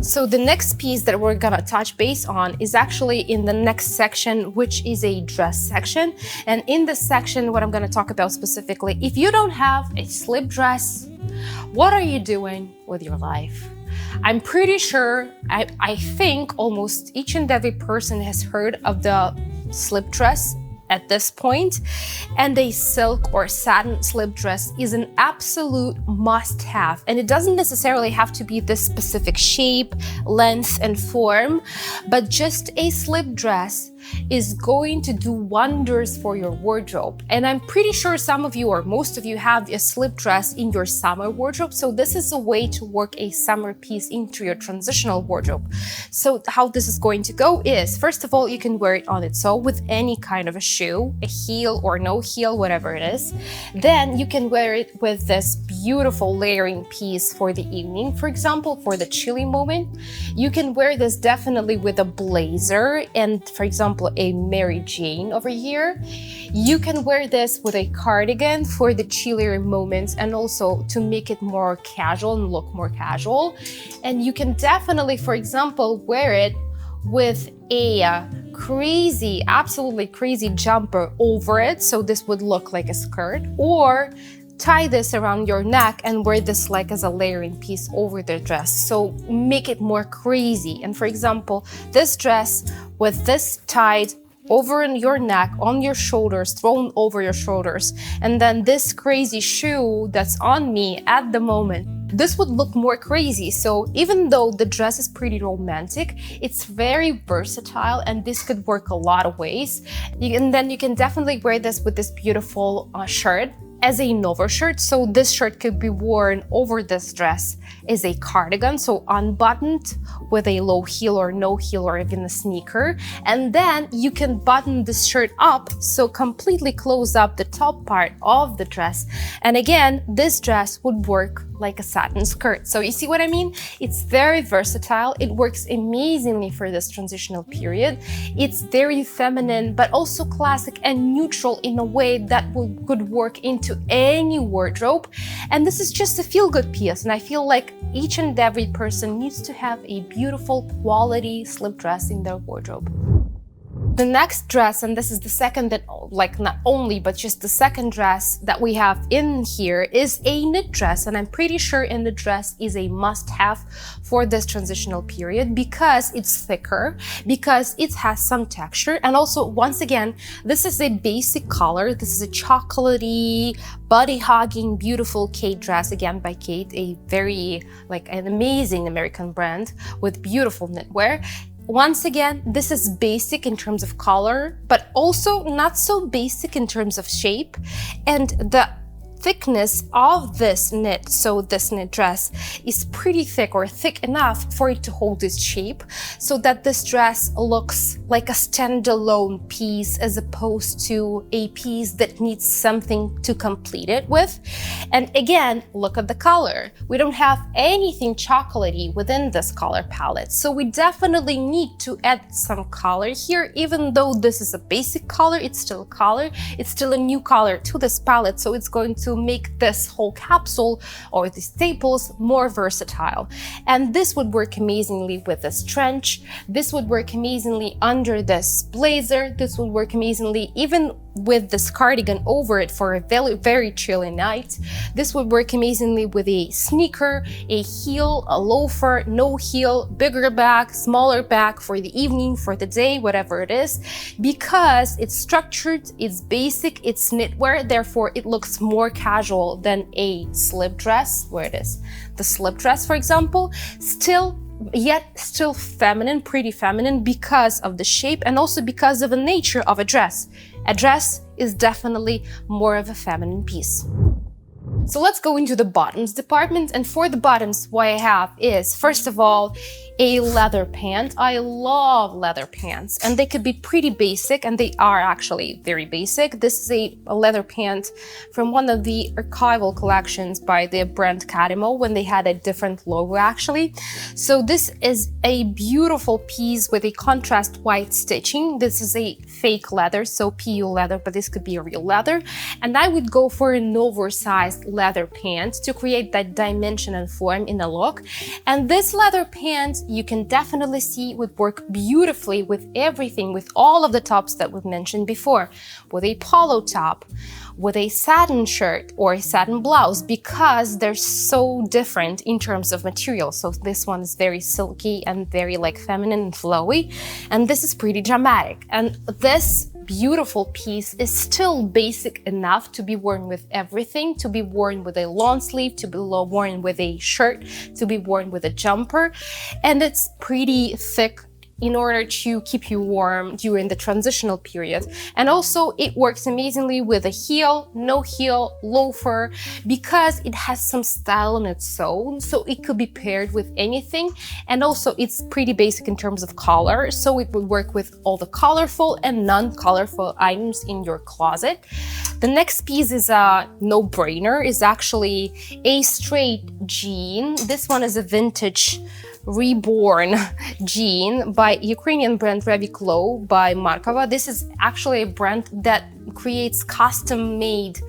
So the next piece that we're gonna touch base on is actually in the next section, which is a dress section. And in this section, what I'm gonna talk about specifically, if you don't have a slip dress, what are you doing with your life? I'm pretty sure, I think almost each and every person has heard of the slip dress at this point, and a silk or satin slip dress is an absolute must-have. And it doesn't necessarily have to be this specific shape, length, and form, but just a slip dress is going to do wonders for your wardrobe. And I'm pretty sure some of you or most of you have a slip dress in your summer wardrobe. So this is a way to work a summer piece into your transitional wardrobe. So how this is going to go is, first of all, you can wear it on its own with any kind of a shoe, a heel or no heel, whatever it is. Then you can wear it with this beautiful layering piece for the evening. For example, for the chilly moment, you can wear this definitely with a blazer and, for example, a Mary Jane over here. You can wear this with a cardigan for the chillier moments and also to make it more casual and look more casual. And you can definitely, for example, wear it with a crazy, absolutely crazy jumper over it. So this would look like a skirt, or tie this around your neck and wear this like as a layering piece over the dress. So make it more crazy. And for example, this dress with this tied over in your neck, on your shoulders, thrown over your shoulders, and then this crazy shoe that's on me at the moment, this would look more crazy. So even though the dress is pretty romantic, it's very versatile and this could work a lot of ways. And then you can definitely wear this with this beautiful shirt as an overshirt. So this shirt could be worn over this dress as a cardigan, so unbuttoned with a low heel or no heel or even a sneaker. And then you can button this shirt up, so completely close up the top part of the dress. And again, this dress would work like a satin skirt. So you see what I mean? It's very versatile. It works amazingly for this transitional period. It's very feminine, but also classic and neutral in a way that could work into any wardrobe. And this is just a feel-good piece. And I feel like each and every person needs to have a beautiful quality slip dress in their wardrobe. The next dress, and this is the second that, like not only, but just the second dress that we have in here, is a knit dress. And I'm pretty sure a knit dress is a must-have for this transitional period because it's thicker, because it has some texture. And also, once again, this is a basic color. This is a chocolatey, body-hugging, beautiful Kate dress, again by Kate, a very, like an amazing American brand with beautiful knitwear. Once again, this is basic in terms of color, but also not so basic in terms of shape. And the thickness of this knit, so this knit dress is pretty thick or thick enough for it to hold its shape so that this dress looks like a standalone piece as opposed to a piece that needs something to complete it with. And again, look at the color. We don't have anything chocolatey within this color palette. So we definitely need to add some color here. Even though this is a basic color, it's still a color. It's still a new color to this palette. So it's going to make this whole capsule or the staples more versatile. And this would work amazingly with this trench. This would work amazingly under this blazer. This would work amazingly even with this cardigan over it for a very, very chilly night. This would work amazingly with a sneaker, a heel, a loafer, no heel, bigger bag, smaller bag for the evening, for the day, whatever it is, because it's structured, it's basic, it's knitwear, therefore it looks more casual than a slip dress, where it is. The slip dress, for example, yet still feminine, pretty feminine because of the shape and also because of the nature of a dress. A dress is definitely more of a feminine piece. So let's go into the bottoms department. And for the bottoms, what I have is, first of all, a leather pant. I love leather pants, and they could be pretty basic, and they are actually very basic. This is a leather pant from one of the archival collections by the brand Cadimo when they had a different logo actually. So this is a beautiful piece with a contrast white stitching. This is a fake leather, so PU leather, but this could be a real leather. And I would go for an oversized leather pant to create that dimension and form in the look. And this leather pant, you can definitely see would work beautifully with everything, with all of the tops that we've mentioned before, with a polo top, with a satin shirt or a satin blouse, because they're so different in terms of material. So this one is very silky and very like feminine and flowy, and this is pretty dramatic. And this beautiful piece is still basic enough to be worn with everything, to be worn with a long sleeve, to be worn with a shirt, to be worn with a jumper, and it's pretty thick in order to keep you warm during the transitional period. And also it works amazingly with a heel, no heel, loafer, because it has some style on its own, so it could be paired with anything. And also it's pretty basic in terms of color, so it would work with all the colorful and non-colorful items in your closet. The next piece is a no-brainer, is actually a straight jean. This one is a vintage reborn jean by Ukrainian brand Reviklo by Markova. This is actually a brand that creates custom-made,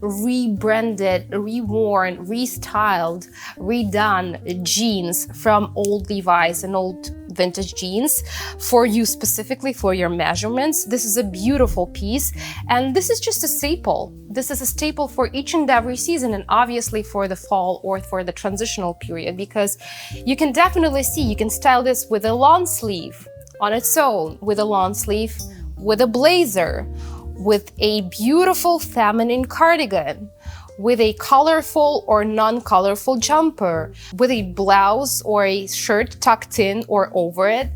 rebranded, reworn, restyled, redone jeans from old Levi's and old vintage jeans for you specifically, for your measurements. This is a beautiful piece, and this is just a staple. This is a staple for each and every season, and obviously for the fall or for the transitional period, because you can definitely see, you can style this with a long sleeve on its own, with a long sleeve, with a blazer, with a beautiful feminine cardigan, with a colorful or non-colorful jumper, with a blouse or a shirt tucked in or over it,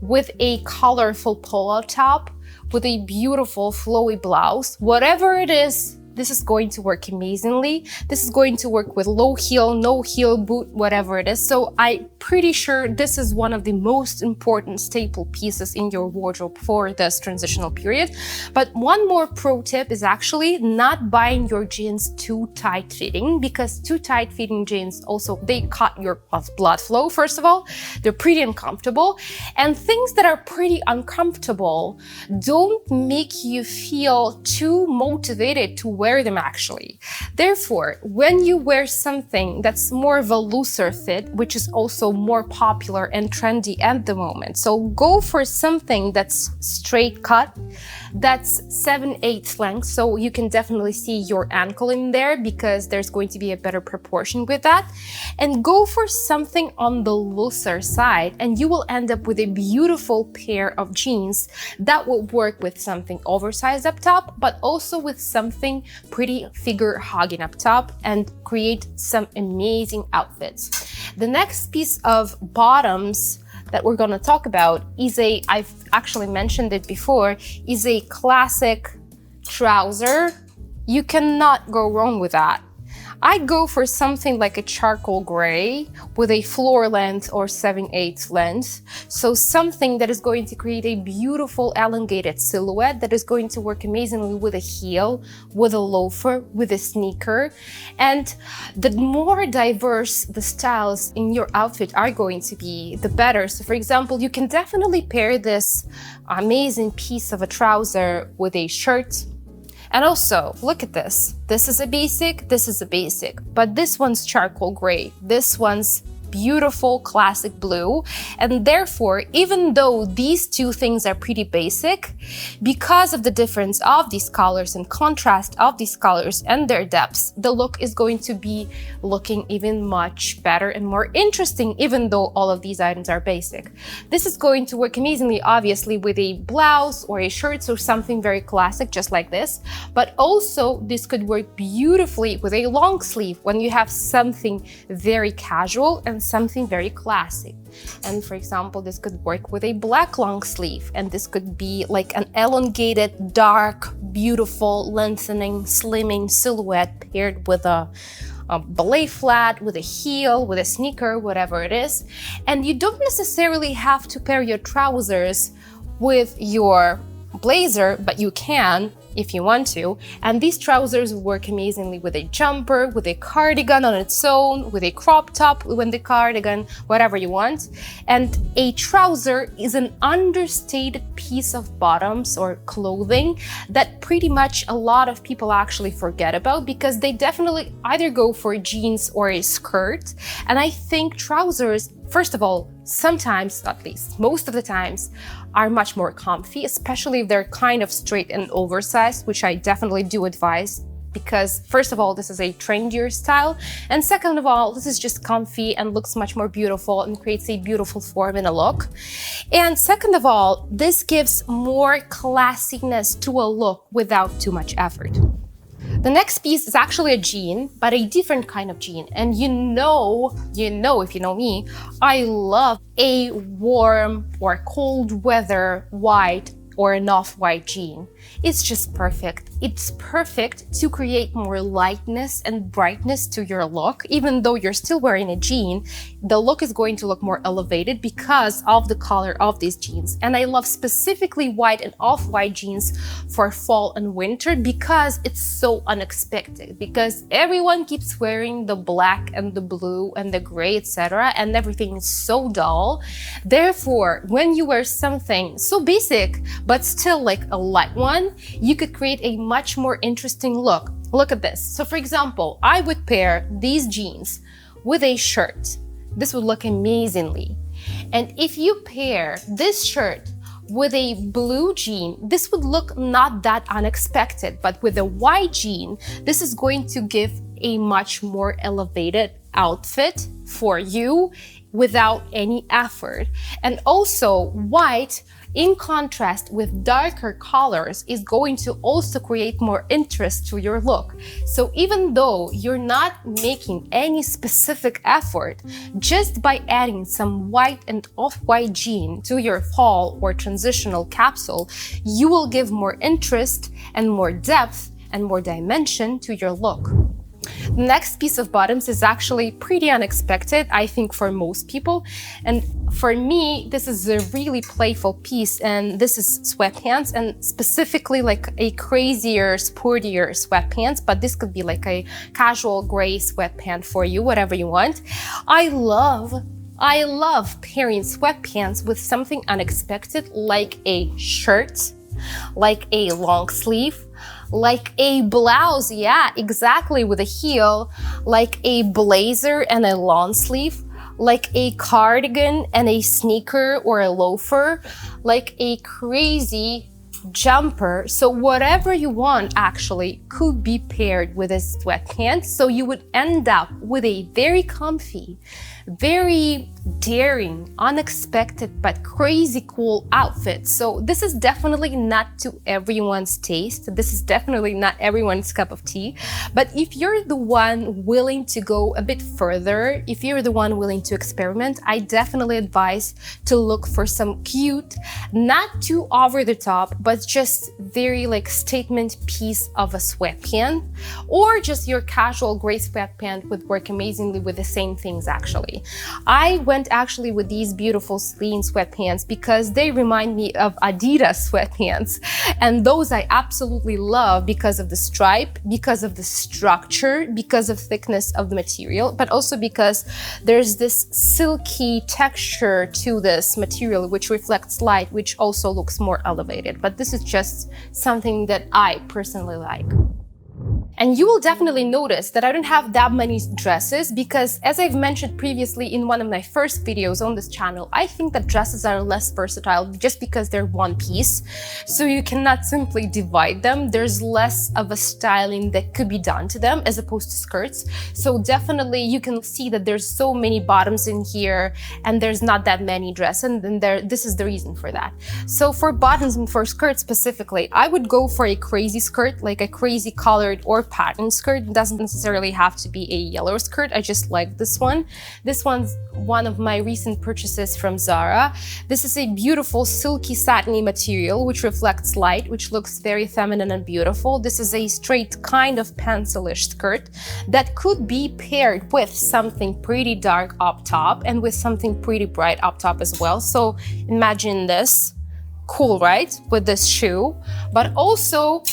with a colorful polo top, with a beautiful flowy blouse. Whatever it is, this is going to work amazingly. This is going to work with low heel, no heel boot, whatever it is. So I'm pretty sure this is one of the most important staple pieces in your wardrobe for this transitional period. But one more pro tip is actually not buying your jeans too tight fitting, because too tight fitting jeans also, they cut your blood flow. First of all, they're pretty uncomfortable, and things that are pretty uncomfortable don't make you feel too motivated to wear them actually. Therefore, when you wear something that's more of a looser fit, which is also more popular and trendy at the moment, so go for something that's straight cut, that's 7/8 length, so you can definitely see your ankle in there, because there's going to be a better proportion with that. And go for something on the looser side, and you will end up with a beautiful pair of jeans that will work with something oversized up top, but also with something pretty figure hugging up top, and create some amazing outfits. The next piece of bottoms that we're going to talk about is I've actually mentioned it before, is a classic trouser. You cannot go wrong with that. I'd go for something like a charcoal gray with a floor length or 7/8 length. So something that is going to create a beautiful elongated silhouette that is going to work amazingly with a heel, with a loafer, with a sneaker. And the more diverse the styles in your outfit are going to be, the better. So for example, you can definitely pair this amazing piece of a trouser with a shirt. And also, look at this. This is a basic, but this one's charcoal gray. This one's beautiful classic blue. And therefore, even though these two things are pretty basic, because of the difference of these colors and contrast of these colors and their depths, the look is going to be looking even much better and more interesting, even though all of these items are basic. This is going to work amazingly, obviously, with a blouse or a shirt or something very classic, just like this. But also, this could work beautifully with a long sleeve when you have something very casual and something very classic. And for example, this could work with a black long sleeve, and this could be like an elongated, dark, beautiful, lengthening, slimming silhouette paired with a ballet flat, with a heel, with a sneaker, whatever it is. And you don't necessarily have to pair your trousers with your blazer, but you can. if you want to. And these trousers work amazingly with a jumper, with a cardigan on its own, with a crop top with the cardigan, whatever you want. And a trouser is an understated piece of bottoms or clothing that pretty much a lot of people actually forget about, because they definitely either go for jeans or a skirt. And I think trousers, first of all, sometimes, at least most of the times, are much more comfy, especially if they're kind of straight and oversized, which I definitely do advise, because first of all, this is a trendier style, and second of all, this is just comfy and looks much more beautiful and creates a beautiful form in a look. And second of all, this gives more classiness to a look without too much effort. The next piece is actually a jean, but a different kind of jean. And you know, if you know me, I love a warm or cold weather white or an off-white jean. It's just perfect. It's perfect to create more lightness and brightness to your look. Even though you're still wearing a jean, the look is going to look more elevated because of the color of these jeans. And I love specifically white and off-white jeans for fall and winter because it's so unexpected. Because everyone keeps wearing the black and the blue and the gray, etc., and everything is so dull. Therefore, when you wear something so basic but still like a light one, you could create a much more interesting look. Look at this. So for example, I would pair these jeans with a shirt. This would look amazingly. And if you pair this shirt with a blue jean, this would look not that unexpected, but with a white jean, this is going to give a much more elevated outfit for you without any effort. And also white, in contrast with darker colors, is going to also create more interest to your look. So even though you're not making any specific effort, just by adding some white and off-white jean to your fall or transitional capsule, you will give more interest and more depth and more dimension to your look. The next piece of bottoms is actually pretty unexpected, I think, for most people. And for me, this is a really playful piece, and this is sweatpants, and specifically like a crazier, sportier sweatpants, but this could be like a casual gray sweatpant for you, whatever you want. I love pairing sweatpants with something unexpected, like a shirt, like a long sleeve, like a blouse, yeah, exactly, with a heel, like a blazer and a long sleeve, like a cardigan and a sneaker or a loafer, like a crazy jumper. So whatever you want actually could be paired with a sweatpants. So you would end up with a very comfy, very daring, unexpected, but crazy cool outfit. So this is definitely not to everyone's taste. This is definitely not everyone's cup of tea. But if you're the one willing to go a bit further, if you're the one willing to experiment, I definitely advise to look for some cute, not too over the top, but just very like statement piece of a sweatpant, or just your casual gray sweatpant would work amazingly with the same things actually. I went actually with these beautiful clean sweatpants because they remind me of Adidas sweatpants, and those I absolutely love because of the stripe, because of the structure, because of thickness of the material, but also because there's this silky texture to this material which reflects light, which also looks more elevated. But this is just something that I personally like. And you will definitely notice that I don't have that many dresses because, as I've mentioned previously in one of my first videos on this channel, I think that dresses are less versatile just because they're one piece. So you cannot simply divide them. There's less of a styling that could be done to them as opposed to skirts. So definitely you can see that there's so many bottoms in here and there's not that many dresses, and then this is the reason for that. So for bottoms and for skirts specifically, I would go for a crazy skirt, like a crazy colored or pattern skirt. It doesn't necessarily have to be a yellow skirt. I just like this one. This one's one of my recent purchases from Zara. This is a beautiful silky satiny material which reflects light, which looks very feminine and beautiful. This is a straight kind of pencilish skirt that could be paired with something pretty dark up top and with something pretty bright up top as well. So imagine this. Cool, right? With this shoe, but also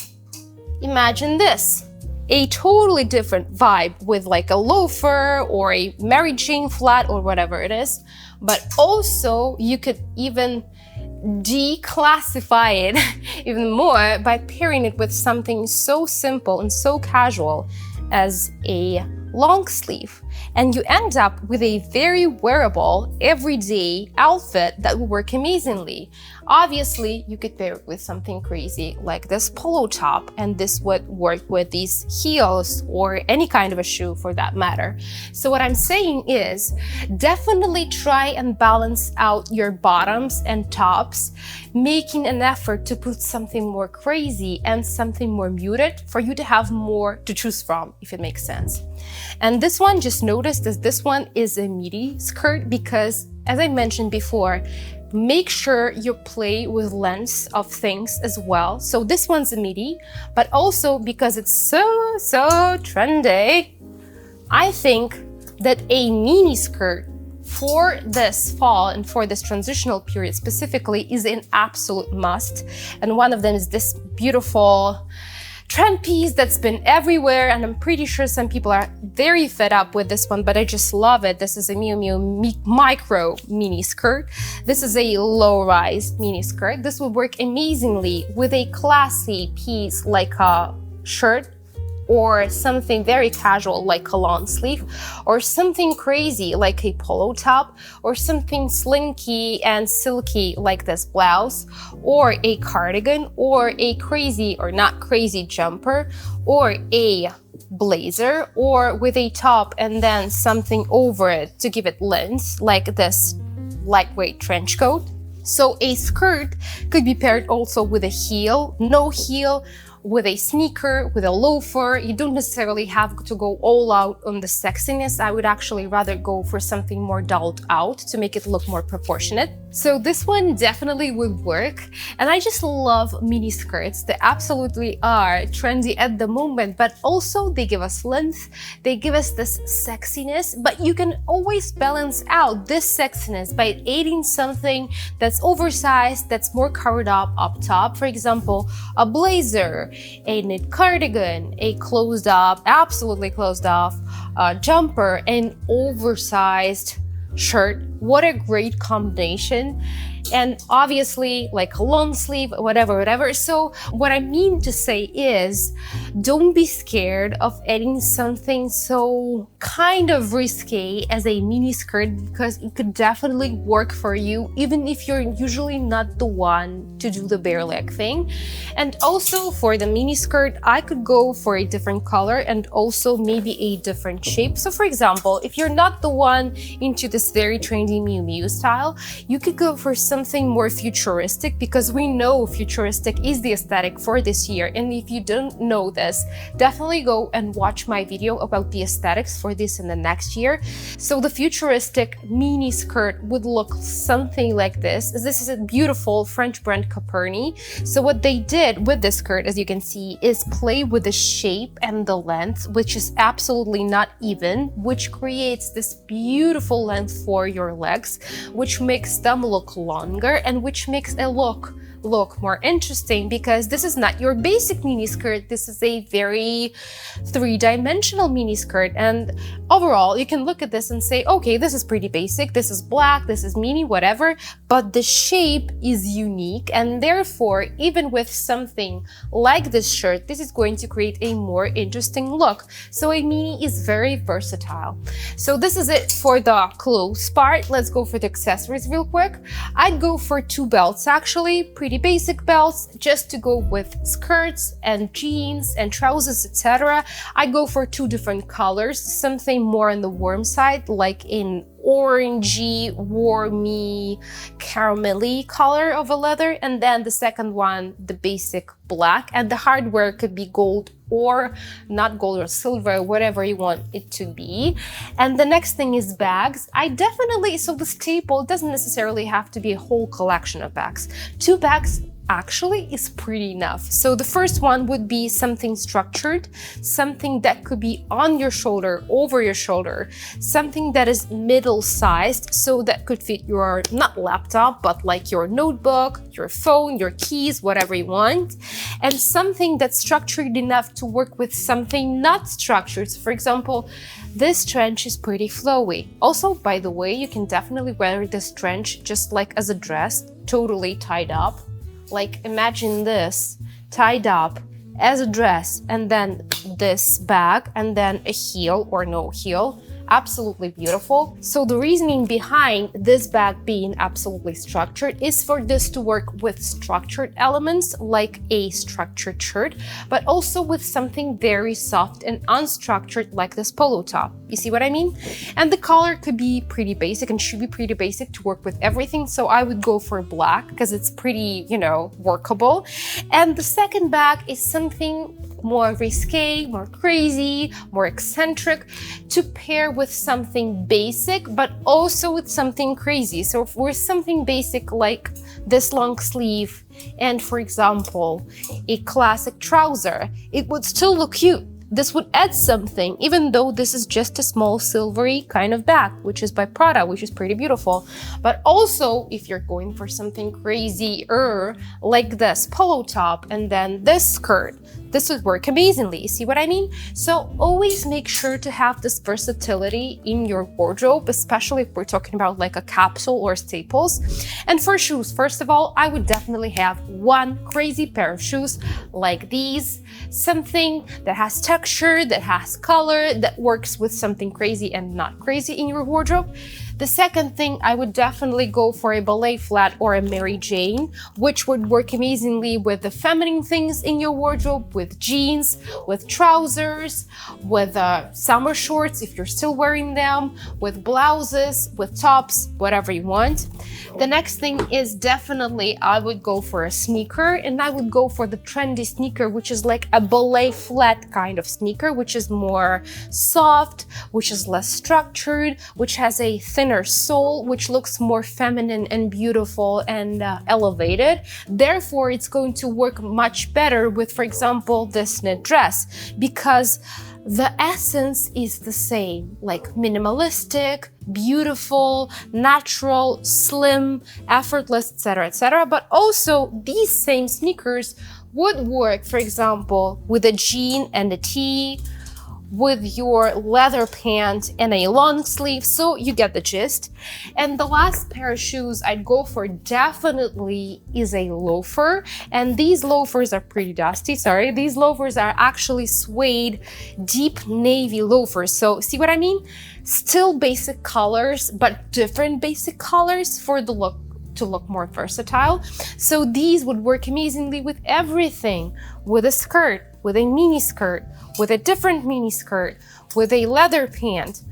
imagine this. A totally different vibe with like a loafer or a Mary Jane flat or whatever it is. But also you could even declassify it even more by pairing it with something so simple and so casual as a long sleeve. And you end up with a very wearable, everyday outfit that will work amazingly. Obviously, you could pair it with something crazy like this polo top, and this would work with these heels or any kind of a shoe for that matter. So what I'm saying is, definitely try and balance out your bottoms and tops, making an effort to put something more crazy and something more muted for you to have more to choose from, if it makes sense. And this one, just notice that this one is a midi skirt because, as I mentioned before, make sure you play with lengths of things as well. So this one's a midi, but also because it's so trendy, I think that a mini skirt for this fall and for this transitional period specifically is an absolute must. And one of them is this beautiful trend piece that's been everywhere, and I'm pretty sure some people are very fed up with this one, but I just love it. This is a Miu Miu micro mini skirt. This is a low-rise mini skirt. This will work amazingly with a classy piece like a shirt, or something very casual like a long sleeve, or something crazy like a polo top, or something slinky and silky like this blouse, or a cardigan, or a crazy or not crazy jumper, or a blazer, or with a top and then something over it to give it length like this lightweight trench coat. So a skirt could be paired also with a heel, no heel, with a sneaker, with a loafer. You don't necessarily have to go all out on the sexiness. I would actually rather go for something more dulled out to make it look more proportionate. So this one definitely would work. And I just love mini skirts. They absolutely are trendy at the moment, but also they give us length. They give us this sexiness, but you can always balance out this sexiness by adding something that's oversized, that's more covered up top. For example, a blazer, a knit cardigan, a closed up, absolutely closed off jumper, an oversized shirt. What a great combination. And obviously like a long sleeve, whatever. So what I mean to say is, don't be scared of adding something so kind of risque as a mini skirt, because it could definitely work for you, even if you're usually not the one to do the bare leg thing. And also for the mini skirt, I could go for a different color and also maybe a different shape. So for example, if you're not the one into this very trendy Miu Miu style, you could go for something more futuristic, because we know futuristic is the aesthetic for this year. And if you don't know this, definitely go and watch my video about the aesthetics for this in the next year. So the futuristic mini skirt would look something like this. This is a beautiful French brand Caperni. So what they did with this skirt, as you can see, is play with the shape and the length, which is absolutely not even, which creates this beautiful length for your legs, which makes them look longer and which makes a look more interesting, because this is not your basic mini skirt. This is a very three-dimensional mini skirt, and overall you can look at this and say, okay, this is pretty basic, this is black, this is mini, whatever, but the shape is unique, and therefore even with something like this shirt, this is going to create a more interesting look. So a mini is very versatile. So this is it for the clothes part. Let's go for the accessories real quick. I'd go for two belts, actually, pretty basic belts, just to go with skirts and jeans and trousers, etc. I go for two different colors, something more on the warm side, like in orangey, warmy, caramelly color of a leather, and then the second one, the basic black, and the hardware could be gold or not gold or silver, whatever you want it to be. And the next thing is bags. So the staple doesn't necessarily have to be a whole collection of bags. Two bags actually is pretty enough. So the first one would be something structured, something that could be on your shoulder, over your shoulder, something that is middle-sized, so that could fit your, not laptop, but like your notebook, your phone, your keys, whatever you want. and something that's structured enough to work with something not structured. So for example, this trench is pretty flowy. Also, by the way, you can definitely wear this trench just like as a dress, totally tied up. Like imagine this tied up as a dress, and then this bag, and then a heel or no heel. Absolutely beautiful. So the reasoning behind this bag being absolutely structured is for this to work with structured elements like a structured shirt, but also with something very soft and unstructured like this polo top. You see what I mean? And the color could be pretty basic and should be pretty basic to work with everything. So I would go for black because it's pretty, workable. And the second bag is something more risque, more crazy, more eccentric, to pair with something basic, but also with something crazy. So if we're something basic like this long sleeve and, for example, a classic trouser, it would still look cute. This would add something, even though this is just a small silvery kind of bag, which is by Prada, which is pretty beautiful. But also, if you're going for something crazier, like this polo top and then this skirt, this would work amazingly. You see what I mean? So always make sure to have this versatility in your wardrobe, especially if we're talking about like a capsule or staples. And for shoes, first of all, I would definitely have one crazy pair of shoes like these, something that has texture, that has color, that works with something crazy and not crazy in your wardrobe. The second thing, I would definitely go for a ballet flat or a Mary Jane, which would work amazingly with the feminine things in your wardrobe, with jeans, with trousers, with summer shorts if you're still wearing them, with blouses, with tops, whatever you want. The next thing is definitely I would go for a sneaker, and I would go for the trendy sneaker, which is like a ballet flat kind of sneaker, which is more soft, which is less structured, which has a thinner sole, which looks more feminine and beautiful and elevated. Therefore, it's going to work much better with, for example, this knit dress, because the essence is the same, like minimalistic, beautiful, natural, slim, effortless, etc., etc. But also these same sneakers would work, for example, with a jean and a tee, with your leather pant and a long sleeve, so you get the gist. And the last pair of shoes I'd go for definitely is a loafer, and these loafers are pretty dusty, sorry. These loafers are actually suede deep navy loafers, so see what I mean? Still basic colors, but different basic colors for the look to look more versatile. So these would work amazingly with everything, with a skirt, with a mini skirt, with a different mini skirt, with a leather pant,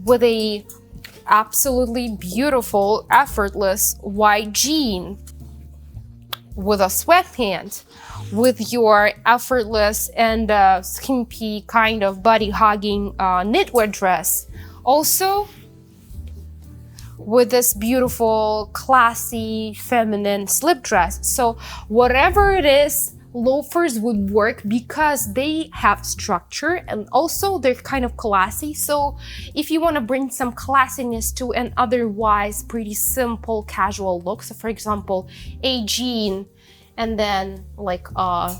with a absolutely beautiful, effortless white jean, with a sweatpant, with your effortless and skimpy kind of body-hugging knitwear dress. Also, with this beautiful, classy, feminine slip dress. So whatever it is, loafers would work because they have structure and also they're kind of classy. So if you want to bring some classiness to an otherwise pretty simple casual look, so for example, a jean and then like a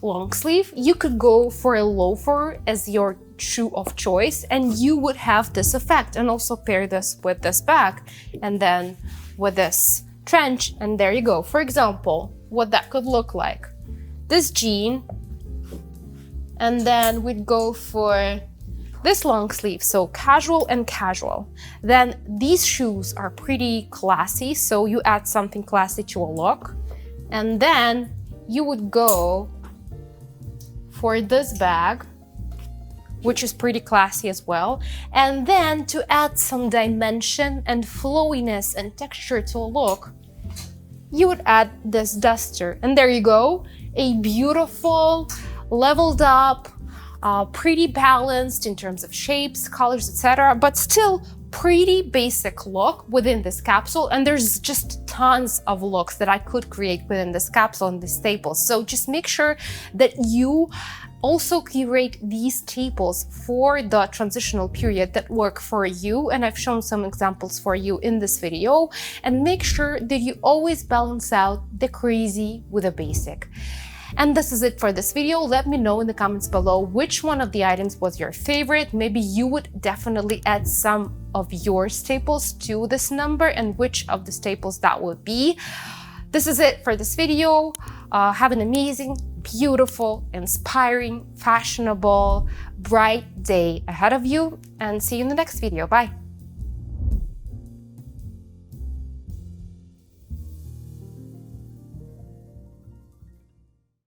long sleeve, you could go for a loafer as your shoe of choice and you would have this effect, and also pair this with this bag and then with this trench, and there you go. For example, what that could look like: this jean, and then we'd go for this long sleeve, so casual and casual. Then these shoes are pretty classy, so you add something classy to a look, and then you would go for this bag, which is pretty classy as well. And then to add some dimension and flowiness and texture to a look, you would add this duster, and there you go. A beautiful, leveled up, pretty balanced in terms of shapes, colors, etc., but still pretty basic look within this capsule. And there's just tons of looks that I could create within this capsule and these staples. So just make sure that you also curate these staples for the transitional period that work for you, and I've shown some examples for you in this video. And make sure that you always balance out the crazy with the basic. And this is it for this video. Let me know in the comments below which one of the items was your favorite. Maybe you would definitely add some of your staples to this number, and which of the staples that would be. This is it for this video. Have an amazing, beautiful, inspiring, fashionable, bright day ahead of you, and see you in the next video. Bye.